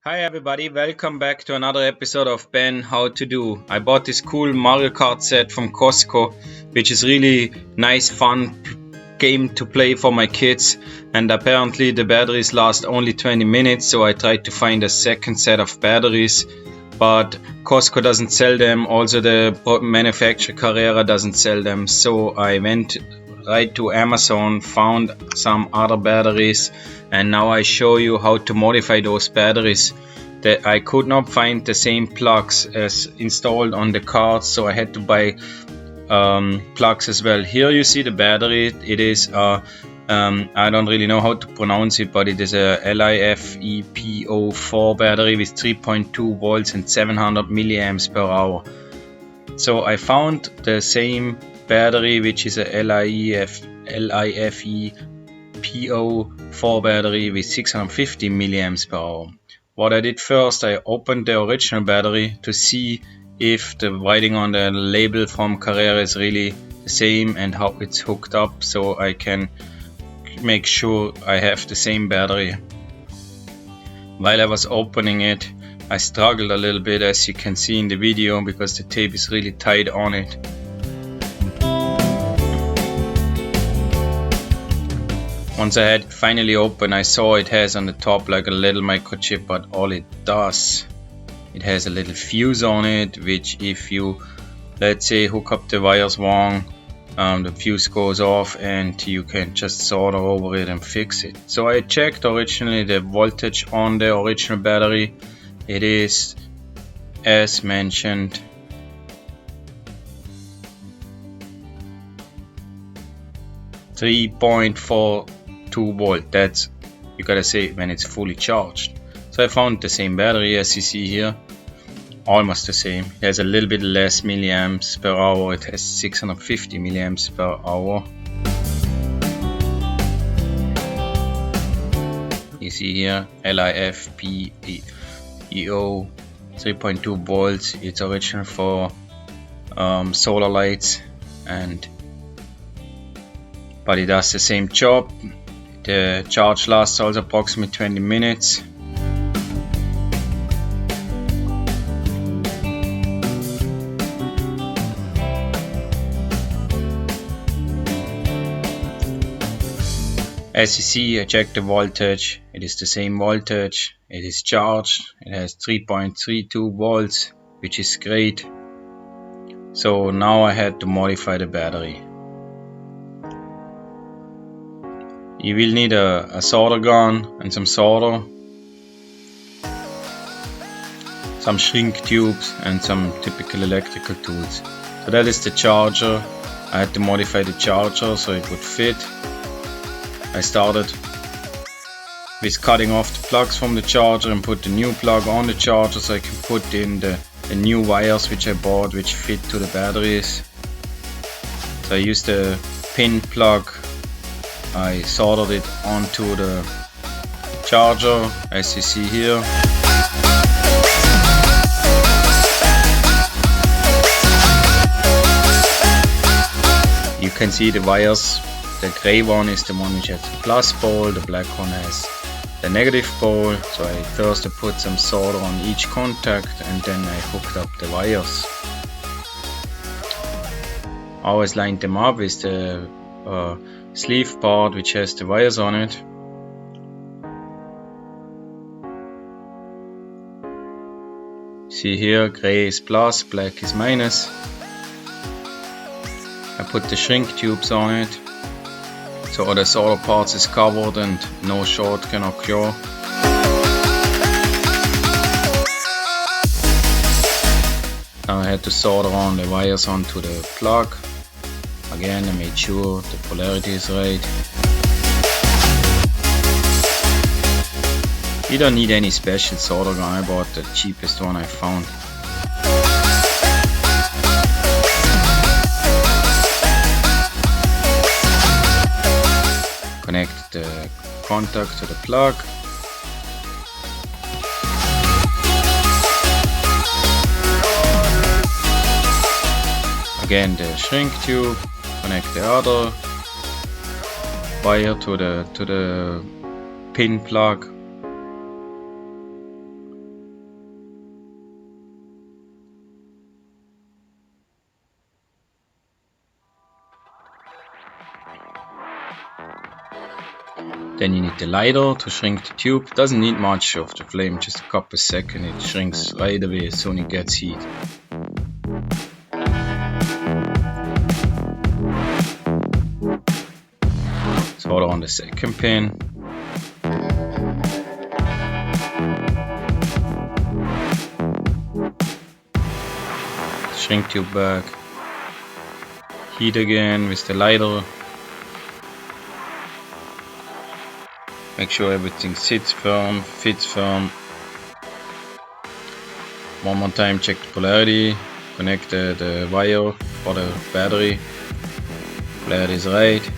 Hi everybody, welcome back to another episode of Ben How to Do. I bought this cool Mario Kart set from Costco, which is really nice fun game to play for my kids, and apparently the batteries last only 20 minutes, so I tried to find a second set of batteries, but Costco doesn't sell them, also the manufacturer Carrera doesn't sell them, so I went right to Amazon, found some other batteries, and now I show you how to modify those batteries. That I could not find the same plugs as installed on the cards, so I had to buy plugs as well. Here you see the battery. It is I don't really know how to pronounce it, but it is a LiFePO4 battery with 3.2 volts and 700 milliamps per hour. So I found the same battery, which is a LiFePO4 battery with 650 milliamps per hour. What I did first, I opened the original battery to see if the writing on the label from Carrera is really the same and how it's hooked up, so I can make sure I have the same battery. While I was opening it, I struggled a little bit, as you can see in the video, because the tape is really tight on it. Once I had it finally open, I saw it has on the top like a little microchip, but all it does, it has a little fuse on it, which if you, let's say, hook up the wires wrong, the fuse goes off and you can just solder over it and fix it. So I checked originally the voltage on the original battery. It is, as mentioned, 3.42 volt. That's, you gotta say, when it's fully charged. So I found the same battery as you see here, almost the same. It has a little bit less milliamps per hour. It has 650 milliamps per hour. You see here LiFePO 3.2 volts. It's original for solar lights, but it does the same job. The charge lasts also approximately 20 minutes. As you see, I checked the voltage. It is the same voltage. It is charged. It has 3.32 volts, which is great. So now I had to modify the battery. You will need a solder gun and some solder, some shrink tubes and some typical electrical tools. So that is the charger. I had to modify the charger so it would fit. I started with cutting off the plugs from the charger and put the new plug on the charger so I can put in the new wires which I bought, which fit to the batteries. So I used the pin plug. I soldered it onto the charger, as you see here. You can see the wires. The gray one is the one which has the plus pole, the black one has the negative pole. So I first put some solder on each contact and then I hooked up the wires. I always lined them up with the sleeve part which has the wires on it. See here, gray is plus, black is minus. I put the shrink tubes on it, so all the solder parts is covered and no short can occur. Now I had to solder on the wires onto the plug. Again, I made sure the polarity is right. You don't need any special solder gun. I bought the cheapest one I found. Connect the contact to the plug. Again, the shrink tube. Connect the other wire to the pin plug. Then you need the lighter to shrink the tube. Doesn't need much of the flame, just a couple seconds. It shrinks right away as soon as it gets heat. Solder on the second pin. Shrink tube back. Heat again with the lighter. Make sure everything sits firm, fits firm. One more time, check the polarity. Connect the wire for the battery. Polarity is right.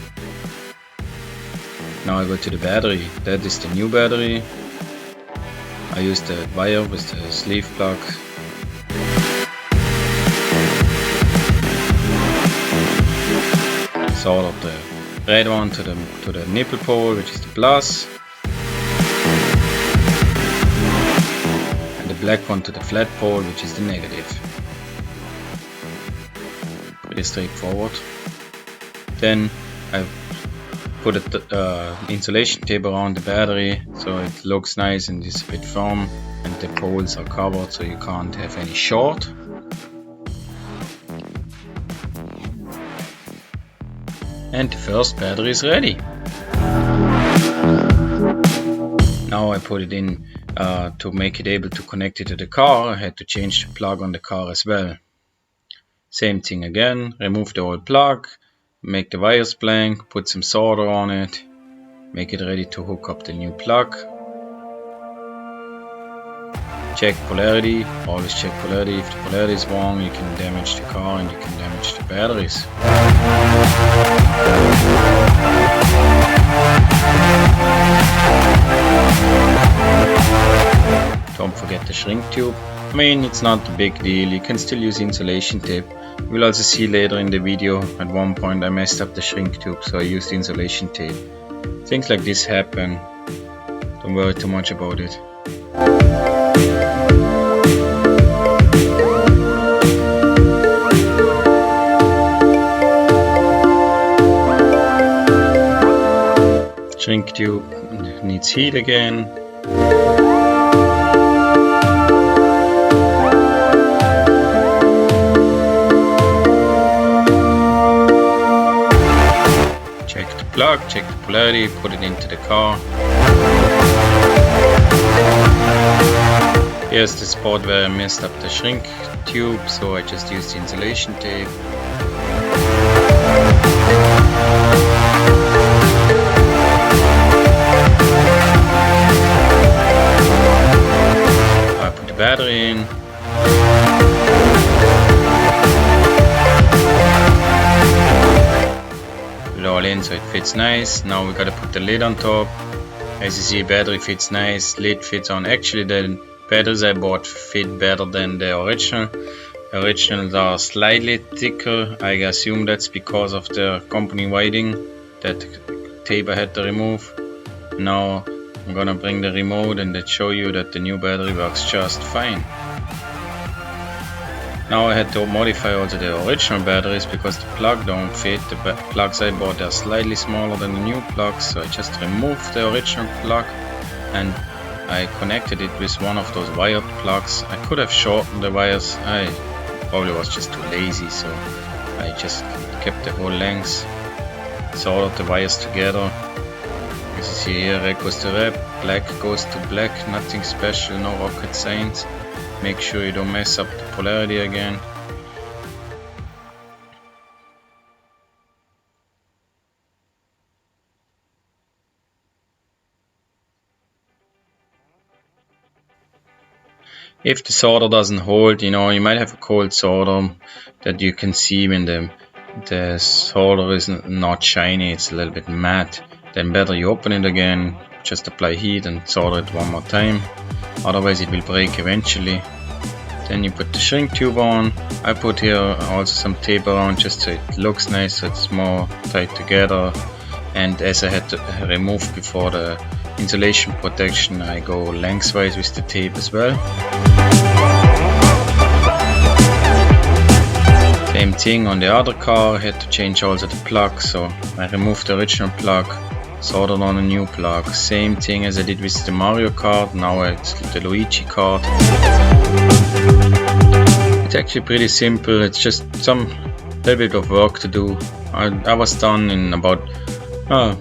Now I go to the battery. That is the new battery. I use the wire with the sleeve plug. Solder the red one to the nipple pole, which is the plus, and the black one to the flat pole, which is the negative. Pretty straightforward. Then I put insulation tape around the battery so it looks nice and is a bit firm, and the poles are covered so you can't have any short. And the first battery is ready. Now I put it in to make it able to connect it to the car. I had to change the plug on the car as well. Same thing again, remove the old plug, make the wires blank, put some solder on it, make it ready to hook up the new plug. Check polarity, always check polarity. If the polarity is wrong, you can damage the car and you can damage the batteries. Don't forget the shrink tube. I mean, it's not a big deal, you can still use insulation tape. We'll also see later in the video, at one point I messed up the shrink tube, so I used insulation tape. Things like this happen, don't worry too much about it. Shrink tube needs heat again. Check the plug, check the polarity, put it into the car. Here's the spot where I messed up the shrink tube, so I just used the insulation tape. I put the battery in. Put it all in so it fits nice. Now we gotta put the lid on top. As you see, battery fits nice, lid fits on. Actually, the batteries I bought fit better than the original. The originals are slightly thicker. I assume that's because of the company whiting, that tape I had to remove. Now I'm gonna bring the remote and show you that the new battery works just fine. Now I had to modify also the original batteries because the plug don't fit. The plugs I bought are slightly smaller than the new plugs, so I just removed the original plug and I connected it with one of those wired plugs. I could have shortened the wires, I probably was just too lazy, so I just kept the whole length, soldered the wires together. As you see here, red goes to red, black goes to black, nothing special, no rocket science. Make sure you don't mess up the polarity again. If the solder doesn't hold, you might have a cold solder that you can see when the solder is not shiny, it's a little bit matte. Then better you open it again, just apply heat and solder it one more time. Otherwise it will break eventually. Then you put the shrink tube on. I put here also some tape around just so it looks nice, so it's more tight together. And as I had to remove before the insulation protection, I go lengthwise with the tape as well. Same thing on the other car, I had to change also the plug, so I removed the original plug, soldered on a new plug. Same thing as I did with the Mario Kart, now it's the Luigi Kart. It's actually pretty simple, it's just some little bit of work to do. I was done in about, I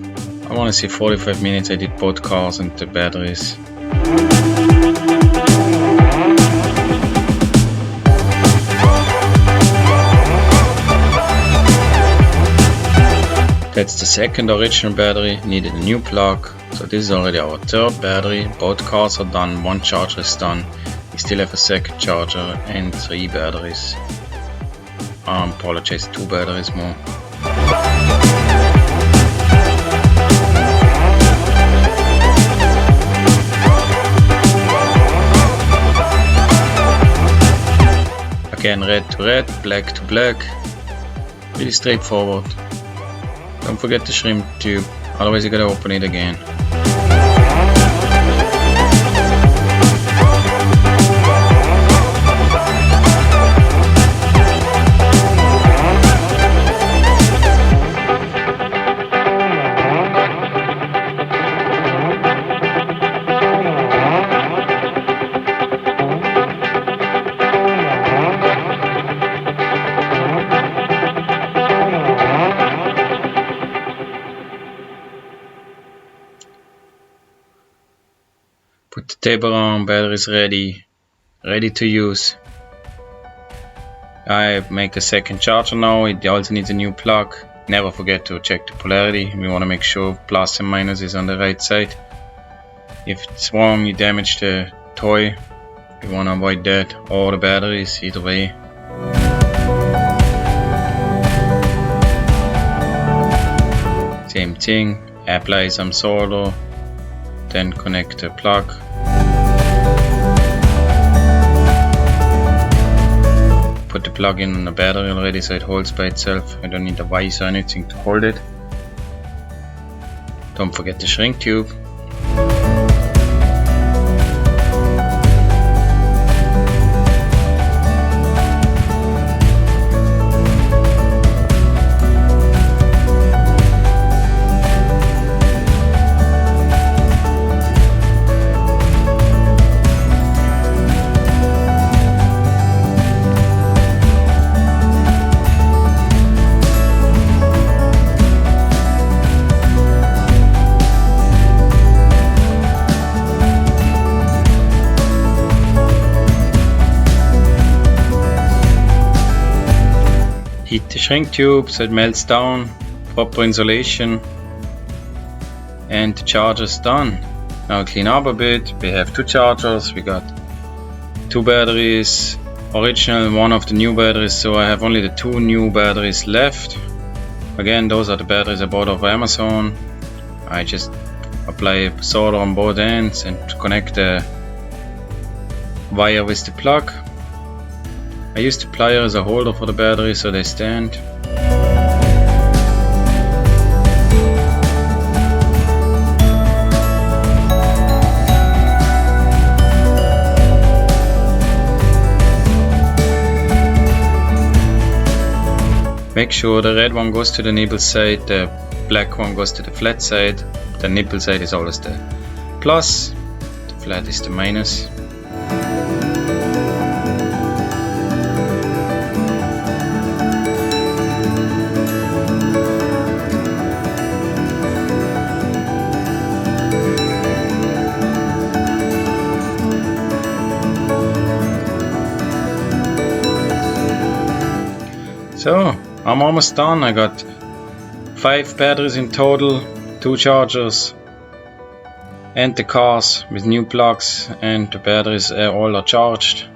want to say 45 minutes. I did both cars and the batteries. That's the second original battery, needed a new plug. So this is already our third battery. Both cars are done, one charger is done. We still have a second charger and 3 batteries. Apologize, 2 batteries more. Again, red to red, black to black. Really straightforward. Don't forget the shrimp tube, otherwise you gotta open it again. Put the tape around, batteries ready to use. I make a second charger now, it also needs a new plug. Never forget to check the polarity, we want to make sure plus and minus is on the right side. If it's wrong, you damage the toy, you want to avoid that, or the batteries, either way. Same thing, apply some solder, then connect the plug. Put the plug in on the battery already so it holds by itself. I don't need a vise or anything to hold it. Don't forget the shrink tube. Heat the shrink tube so it melts down, proper insulation, and the charger's done. Now clean up a bit, we have 2 chargers, we got 2 batteries, original, one of the new batteries, so I have only the 2 new batteries left. Again, those are the batteries I bought off Amazon. I just apply solder on both ends and connect the wire with the plug. I use the plier as a holder for the battery so they stand. Make sure the red one goes to the nipple side, the black one goes to the flat side. The nipple side is always the plus, the flat is the minus. So, I'm almost done. I got 5 batteries in total, 2 chargers, and the cars with new plugs, and the batteries all are charged.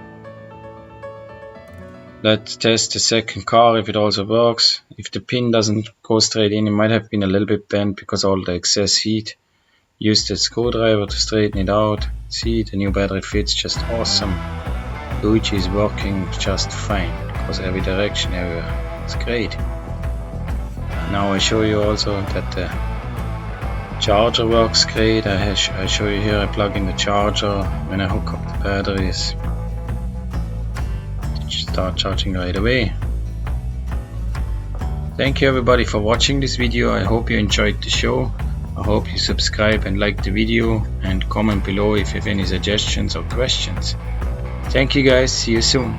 Let's test the second car if it also works. If the pin doesn't go straight in, it might have been a little bit bent because all the excess heat. Use the screwdriver to straighten it out. See, the new battery fits just awesome. Luigi is working just fine. Goes every direction, everywhere. It's great. Now I show you also that the charger works great. I show you here I plug in the charger when I hook up the batteries. Start charging right away. Thank you everybody for watching this video. I hope you enjoyed the show. I hope you subscribe and like the video, and comment below if you have any suggestions or questions. Thank you guys, see you soon.